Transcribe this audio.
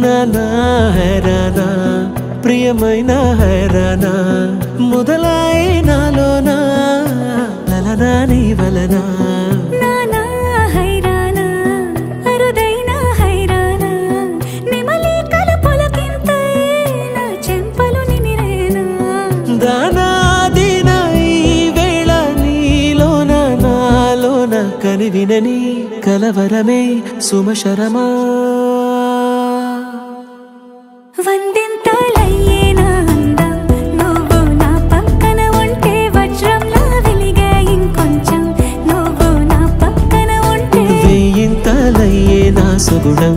నానా హైరానా ప్రియమైన హైరానా మొదలై నాలోనా లలనా నీ వలనా నానా హైరానా అరుదైన హైరానా నిమలి కలపులకింతై నా చెంపలు నిమిరేనా దానాదిన ఈ వేళ నీలోన నాలోన కనివినని కలవరమే సుమశరమా వందింతలయ్యేనా అందం నువ్వు నా పక్కన ఉంటే వజ్రంలా వెలిగే ఇంకొంచెం నువ్వు నా పక్కన ఉంటే వేయింతలయ్యేనా సుగుణం